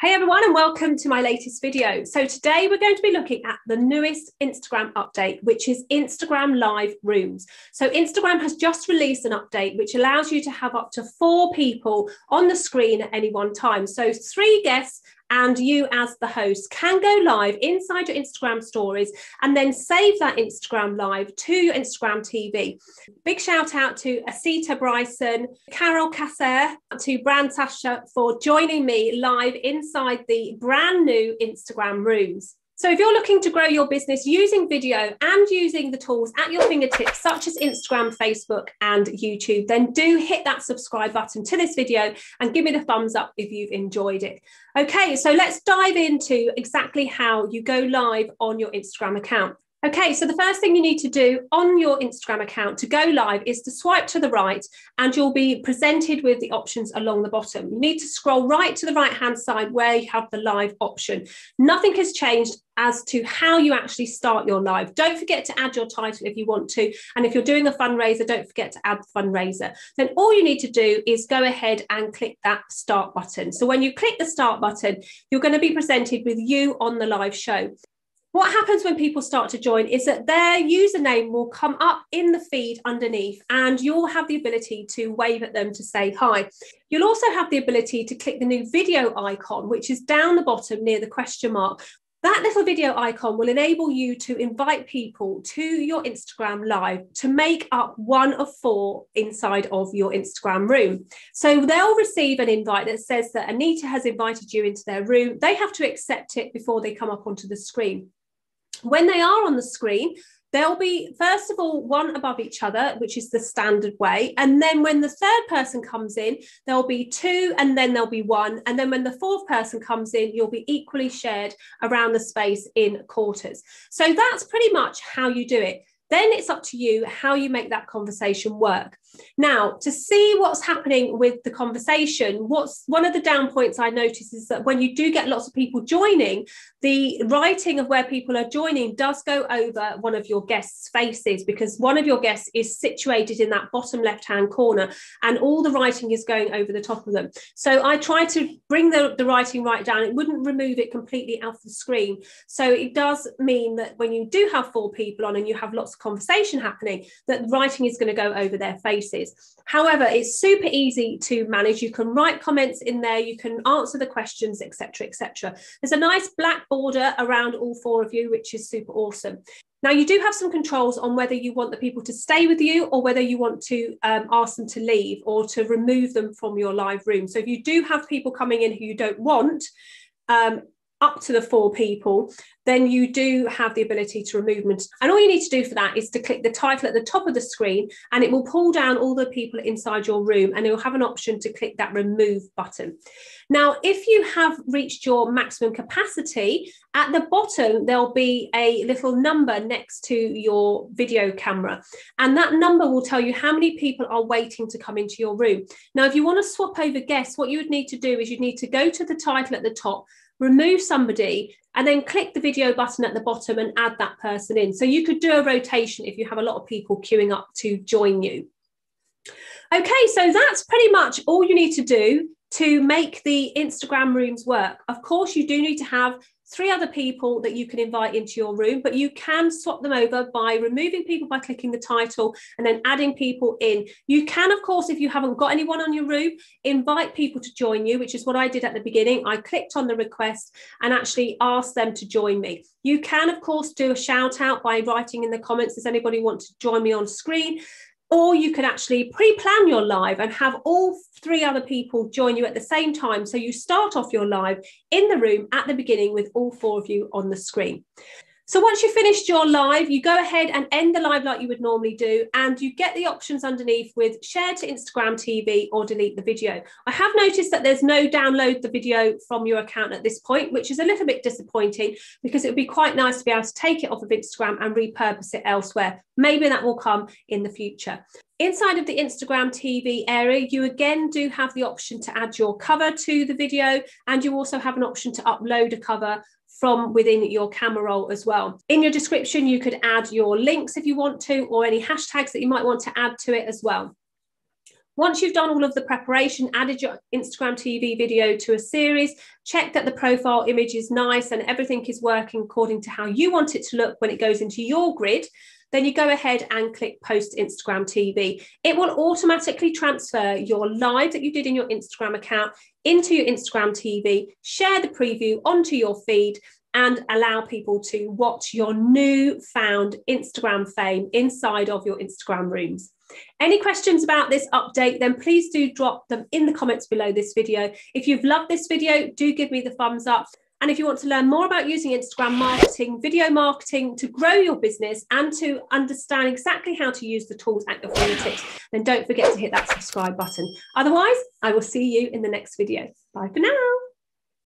Hey everyone, and welcome to my latest video. So today we're going to be looking at the newest Instagram update, which is Instagram Live Rooms. So Instagram has just released an update which allows you to have up to 4 people on the screen at any one time. So 3 guests and you as the host can go live inside your Instagram stories and then save that Instagram live to your Instagram TV. Big shout out to Asita Bryson, Carol Casser, to Brand Tasha for joining me live inside the brand new Instagram rooms. So if you're looking to grow your business using video and using the tools at your fingertips, such as Instagram, Facebook, and YouTube, then do hit that subscribe button to this video and give me the thumbs up if you've enjoyed it. Okay, so let's dive into exactly how you go live on your Instagram account. Okay, so the first thing you need to do on your Instagram account to go live is to swipe to the right and you'll be presented with the options along the bottom. You need to scroll right to the right-hand side where you have the live option. Nothing has changed as to how you actually start your live. Don't forget to add your title if you want to. And if you're doing a fundraiser, don't forget to add the fundraiser. Then all you need to do is go ahead and click that start button. So when you click the start button, you're going to be presented with you on the live show. What happens when people start to join is that their username will come up in the feed underneath and you'll have the ability to wave at them to say hi. You'll also have the ability to click the new video icon, which is down the bottom near the question mark. That little video icon will enable you to invite people to your Instagram live to make up one of 4 inside of your Instagram room. So they'll receive an invite that says that Anita has invited you into their room. They have to accept it before they come up onto the screen. When they are on the screen, they'll be, first of all, one above each other, which is the standard way. And then when the 3rd person comes in, there'll be 2 and then there'll be 1. And then when the 4th person comes in, you'll be equally shared around the space in quarters. So that's pretty much how you do it. Then it's up to you how you make that conversation work. Now, to see what's happening with the conversation, one of the down points I notice is that when you do get lots of people joining, the writing of where people are joining does go over one of your guests' faces because one of your guests is situated in that bottom left-hand corner and all the writing is going over the top of them. So I try to bring the writing right down. It wouldn't remove it completely off the screen. So it does mean that when you do have 4 people on and you have lots of conversation happening, that writing is going to go over their faces. However, it's super easy to manage. You can write comments in there, you can answer the questions, etc., etc. There's a nice black border around all 4 of you, which is super awesome. Now, you do have some controls on whether you want the people to stay with you or whether you want to ask them to leave or to remove them from your live room. So if you do have people coming in who you don't want, up to the 4 people, then you do have the ability to remove them. And all you need to do for that is to click the title at the top of the screen and it will pull down all the people inside your room and you'll have an option to click that remove button. Now, if you have reached your maximum capacity, at the bottom, there'll be a little number next to your video camera. And that number will tell you how many people are waiting to come into your room. Now, if you want to swap over guests, what you would need to do is you'd need to go to the title at the top, remove somebody, and then click the video button at the bottom and add that person in. So you could do a rotation if you have a lot of people queuing up to join you. Okay, so that's pretty much all you need to do to make the Instagram rooms work. Of course, you do need to have 3 other people that you can invite into your room, but you can swap them over by removing people by clicking the title and then adding people in. You can, of course, if you haven't got anyone on your room, invite people to join you, which is what I did at the beginning. I clicked on the request and actually asked them to join me. You can, of course, do a shout out by writing in the comments, does anybody want to join me on screen? Or you can actually pre-plan your live and have all 3 other people join you at the same time. So you start off your live in the room at the beginning with all 4 of you on the screen. So once you've finished your live, you go ahead and end the live like you would normally do, and you get the options underneath with share to Instagram TV or delete the video. I have noticed that there's no download the video from your account at this point, which is a little bit disappointing because it would be quite nice to be able to take it off of Instagram and repurpose it elsewhere. Maybe that will come in the future. Inside of the Instagram TV area, you again do have the option to add your cover to the video, and you also have an option to upload a cover from within your camera roll as well. In your description, you could add your links if you want to, or any hashtags that you might want to add to it as well. Once you've done all of the preparation, added your Instagram TV video to a series, check that the profile image is nice and everything is working according to how you want it to look when it goes into your grid, then you go ahead and click Post Instagram TV. It will automatically transfer your live that you did in your Instagram account into your Instagram TV, share the preview onto your feed, and allow people to watch your newfound Instagram fame inside of your Instagram rooms. Any questions about this update, then please do drop them in the comments below this video. If you've loved this video, do give me the thumbs up. And if you want to learn more about using Instagram marketing, video marketing to grow your business and to understand exactly how to use the tools at your fingertips, then don't forget to hit that subscribe button. Otherwise, I will see you in the next video. Bye for now.